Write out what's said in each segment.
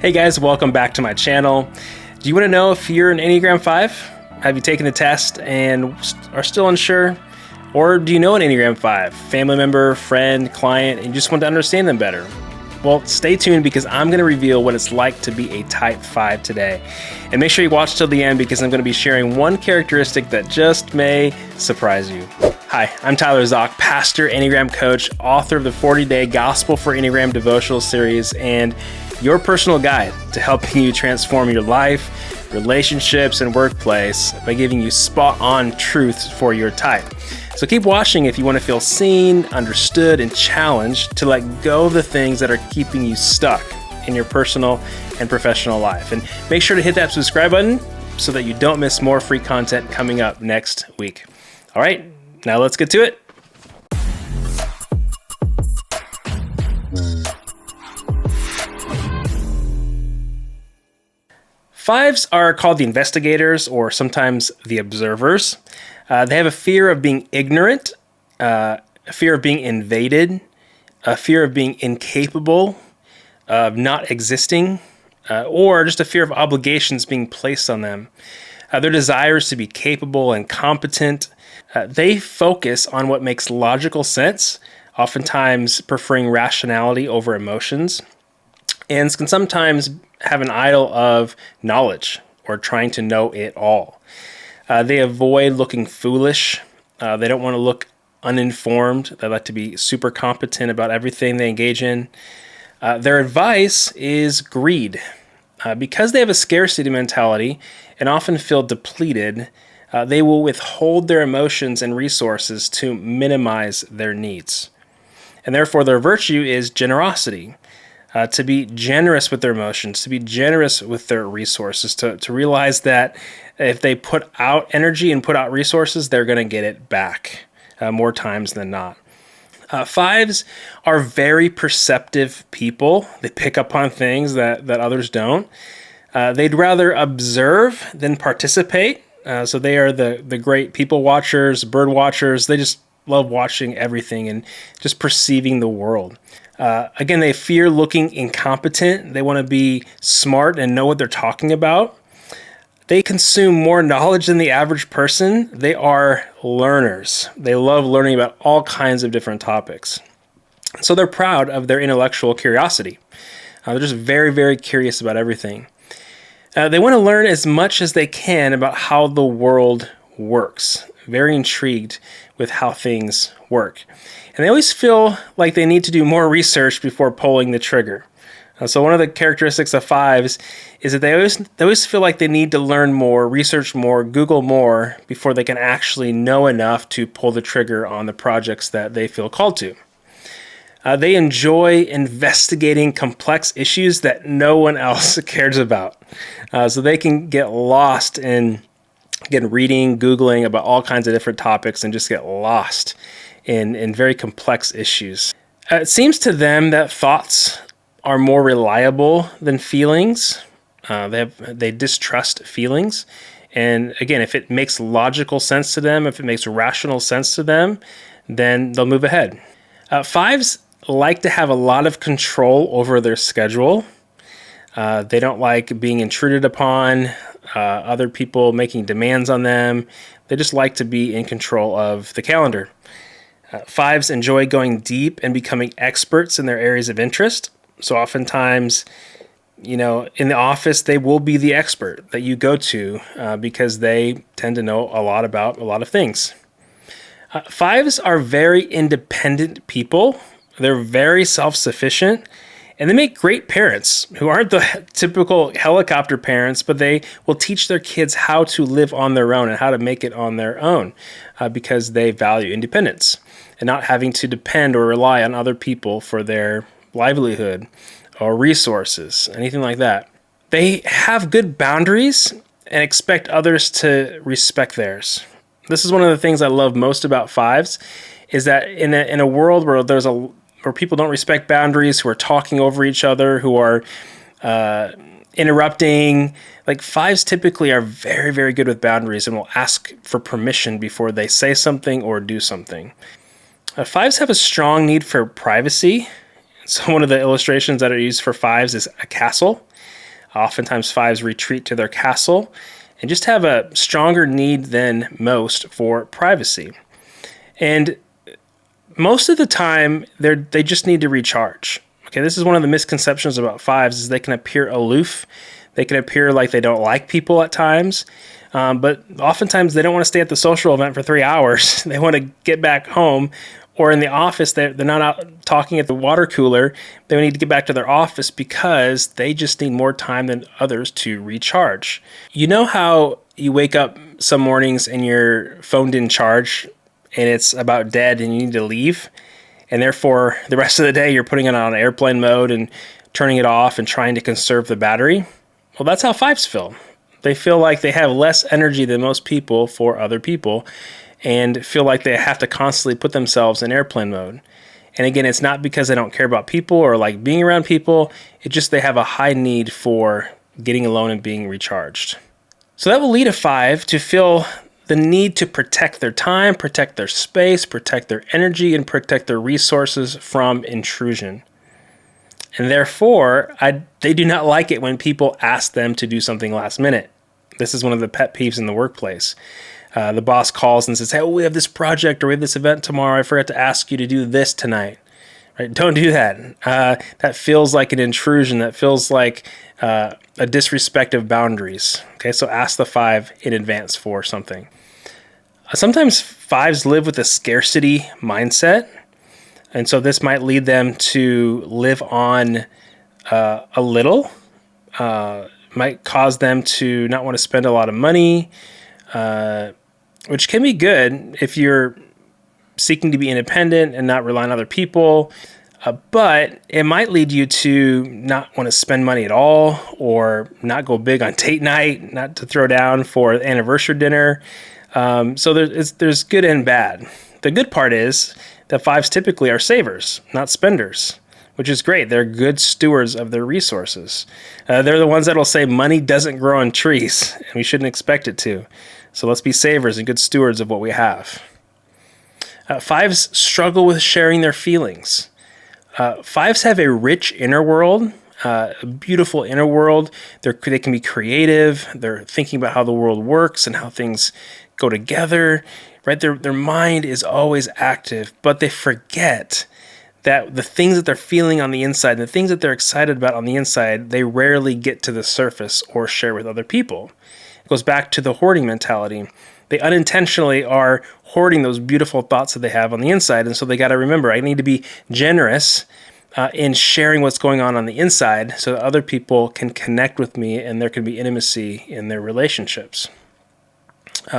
Hey guys, welcome back to my channel. Do you want to know if you're an Enneagram 5? Have you taken the test and are still unsure? Or do you know an Enneagram 5? Family member, friend, client, and you just want to understand them better? Well, stay tuned because I'm going to reveal what it's like to be a type 5 today. And make sure you watch till the end because I'm going to be sharing one characteristic that just may surprise you. Hi, I'm Tyler Zock, pastor, Enneagram coach, author of the 40-day Gospel for Enneagram Devotional series, and your personal guide to helping you transform your life, relationships, and workplace by giving you spot-on truths for your type. So keep watching if you want to feel seen, understood, and challenged to let go of the things that are keeping you stuck in your personal and professional life. And make sure to hit that subscribe button so that you don't miss more free content coming up next week. All right, now let's get to it. Fives are called the investigators or sometimes the observers. They have a fear of being ignorant, a fear of being invaded, a fear of being incapable, of not existing, or just a fear of obligations being placed on them. Their desire is to be capable and competent. They focus on what makes logical sense, oftentimes preferring rationality over emotions, and can sometimes have an idol of knowledge or trying to know it all. They avoid looking foolish. They don't want to look uninformed. They like to be super competent about everything they engage in. Their advice is greed. Because they have a scarcity mentality and often feel depleted, they will withhold their emotions and resources to minimize their needs. And therefore, their virtue is generosity. To be generous with their emotions, to be generous with their resources, to realize that if they put out energy and put out resources, they're going to get it back more times than not. Fives are very perceptive people. They pick up on things that others don't. They'd rather observe than participate. So they are the great people watchers, bird watchers. They just love watching everything and just perceiving the world. Again, they fear looking incompetent. They want to be smart and know what they're talking about. They consume more knowledge than the average person. They are learners. They love learning about all kinds of different topics. So they're proud of their intellectual curiosity. They're just very, very curious about everything. They want to learn as much as they can about how the world works. Very intrigued with how things work. And they always feel like they need to do more research before pulling the trigger. So one of the characteristics of fives is that they always feel like they need to learn more, research more, Google more before they can actually know enough to pull the trigger on the projects that they feel called to. They enjoy investigating complex issues that no one else cares about. So they can get lost in reading, Googling about all kinds of different topics and just get lost in very complex issues. It seems to them that thoughts are more reliable than feelings. They distrust feelings. And again, if it makes logical sense to them, if it makes rational sense to them, then they'll move ahead. Fives like to have a lot of control over their schedule. They don't like being intruded upon, other people making demands on them. They just like to be in control of the calendar. Fives enjoy going deep and becoming experts in their areas of interest. So oftentimes, in the office, they will be the expert that you go to because they tend to know a lot about a lot of things. Fives are very independent people. They're very self-sufficient. And they make great parents who aren't the typical helicopter parents, but they will teach their kids how to live on their own and how to make it on their own because they value independence and not having to depend or rely on other people for their livelihood or resources, anything like that. They have good boundaries and expect others to respect theirs. This is one of the things I love most about fives is that in a world where where people don't respect boundaries, who are talking over each other, who are interrupting. Like fives typically are very, very good with boundaries and will ask for permission before they say something or do something. Fives have a strong need for privacy. So one of the illustrations that are used for fives is a castle. Oftentimes fives retreat to their castle and just have a stronger need than most for privacy. And most of the time, they just need to recharge. Okay, this is one of the misconceptions about fives is they can appear aloof. They can appear like they don't like people at times. But oftentimes they don't want to stay at the social event for 3 hours. They want to get back home, or in the office, they're not out talking at the water cooler. They need to get back to their office because they just need more time than others to recharge. You know how you wake up some mornings and your phone didn't charge and it's about dead and you need to leave? And therefore, the rest of the day, you're putting it on airplane mode and turning it off and trying to conserve the battery? Well, that's how fives feel. They feel like they have less energy than most people for other people and feel like they have to constantly put themselves in airplane mode. And again, it's not because they don't care about people or like being around people. It's just they have a high need for getting alone and being recharged. So that will lead a five to feel the need to protect their time, protect their space, protect their energy, and protect their resources from intrusion. And therefore, they do not like it when people ask them to do something last minute. This is one of the pet peeves in the workplace. The boss calls and says, hey, we have this project or we have this event tomorrow. I forgot to ask you to do this tonight. Right? Don't do that. That feels like an intrusion. That feels like a disrespect of boundaries. Okay, so ask the five in advance for something. Sometimes fives live with a scarcity mindset. And so this might lead them to live on a little, might cause them to not want to spend a lot of money, which can be good if you're seeking to be independent and not rely on other people. But it might lead you to not want to spend money at all or not go big on date night, not to throw down for anniversary dinner. So there's good and bad. The good part is that fives typically are savers, not spenders, which is great. They're good stewards of their resources. They're the ones that will say money doesn't grow on trees, and we shouldn't expect it to. So let's be savers and good stewards of what we have. Fives struggle with sharing their feelings. Fives have a rich inner world, a beautiful inner world. They can be creative. They're thinking about how the world works and how things go together. Right? Their mind is always active, but they forget that the things that they're feeling on the inside, the things that they're excited about on the inside, they rarely get to the surface or share with other people. It goes back to the hoarding mentality. They unintentionally are hoarding those beautiful thoughts that they have on the inside, and so they got to remember, I need to be generous in sharing what's going on the inside so that other people can connect with me and there can be intimacy in their relationships.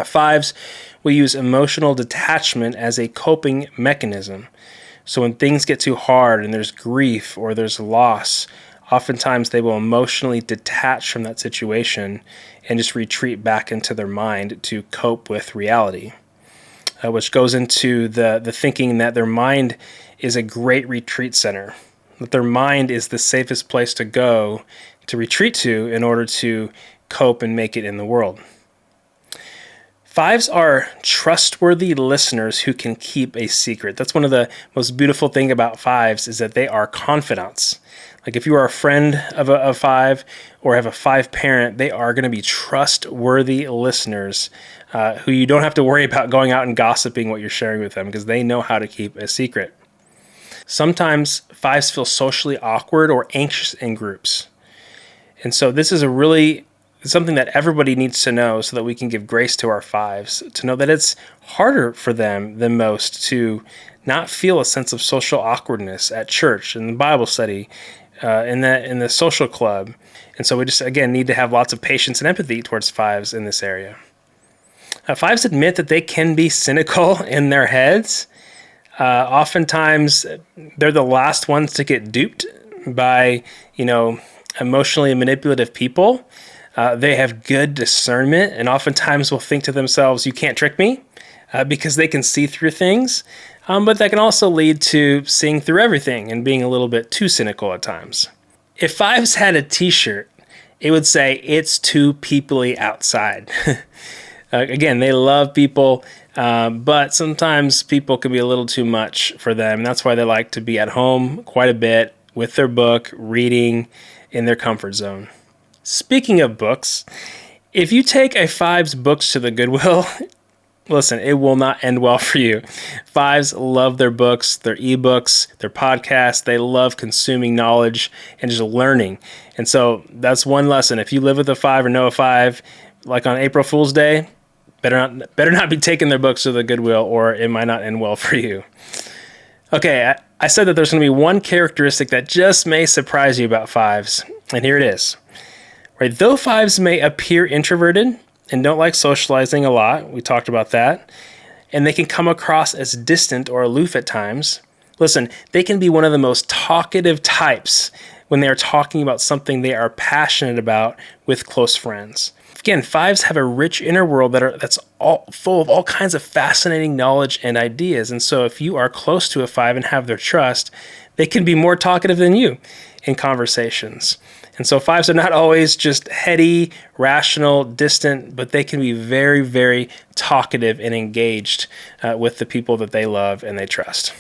Fives will use emotional detachment as a coping mechanism. So when things get too hard and there's grief or there's loss, oftentimes they will emotionally detach from that situation and just retreat back into their mind to cope with reality, which goes into the thinking that their mind is a great retreat center, that their mind is the safest place to go to retreat to in order to cope and make it in the world. Fives are trustworthy listeners who can keep a secret. That's one of the most beautiful things about fives is that they are confidants. Like if you are a friend of a five or have a five parent, they are going to be trustworthy listeners who you don't have to worry about going out and gossiping what you're sharing with them because they know how to keep a secret. Sometimes fives feel socially awkward or anxious in groups. And so this is something that everybody needs to know so that we can give grace to our fives, to know that it's harder for them than most to not feel a sense of social awkwardness at church, in the Bible study, in the social club. And so we just, again, need to have lots of patience and empathy towards fives in this area. Fives admit that they can be cynical in their heads. Oftentimes, they're the last ones to get duped by, emotionally manipulative people. They have good discernment and oftentimes will think to themselves, you can't trick me, because they can see through things. But that can also lead to seeing through everything and being a little bit too cynical at times. If fives had a t-shirt, it would say, it's too peoply outside. Again, they love people. But sometimes people can be a little too much for them. And that's why they like to be at home quite a bit with their book, reading in their comfort zone. Speaking of books, if you take a five's books to the Goodwill, listen, it will not end well for you. Fives love their books, their ebooks, their podcasts. They love consuming knowledge and just learning. And so that's one lesson. If you live with a five or know a five, like on April Fool's Day, better not be taking their books to the Goodwill, or it might not end well for you. Okay, I said that there's going to be one characteristic that just may surprise you about fives, and here it is. Right, though fives may appear introverted and don't like socializing a lot, we talked about that, and they can come across as distant or aloof at times. Listen, they can be one of the most talkative types when they are talking about something they are passionate about with close friends. Again, fives have a rich inner world that's all full of all kinds of fascinating knowledge and ideas. And so if you are close to a five and have their trust, they can be more talkative than you in conversations. And so fives are not always just heady, rational, distant, but they can be very, very talkative and engaged with the people that they love and they trust.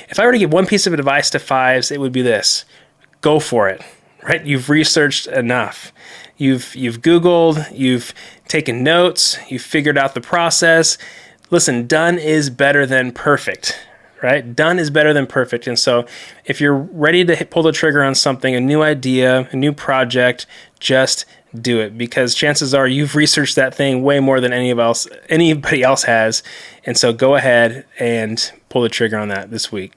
If I were to give one piece of advice to fives, it would be this: go for it. Right? You've researched enough. You've Googled, you've taken notes, you've figured out the process. Listen, done is better than perfect, right? Done is better than perfect. And so if you're ready to pull the trigger on something, a new idea, a new project, just do it, because chances are you've researched that thing way more than anybody else has. And so go ahead and pull the trigger on that this week.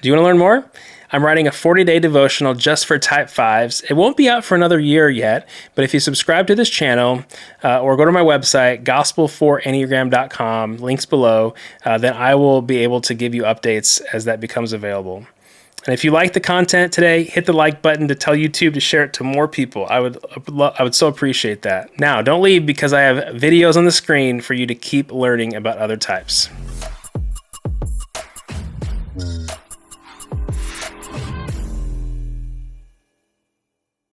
Do you want to learn more? I'm writing a 40-day devotional just for type 5s. It won't be out for another year yet, but if you subscribe to this channel or go to my website, gospel4enneagram.com, links below, then I will be able to give you updates as that becomes available. And if you like the content today, hit the like button to tell YouTube to share it to more people. I would so appreciate that. Now, don't leave, because I have videos on the screen for you to keep learning about other types.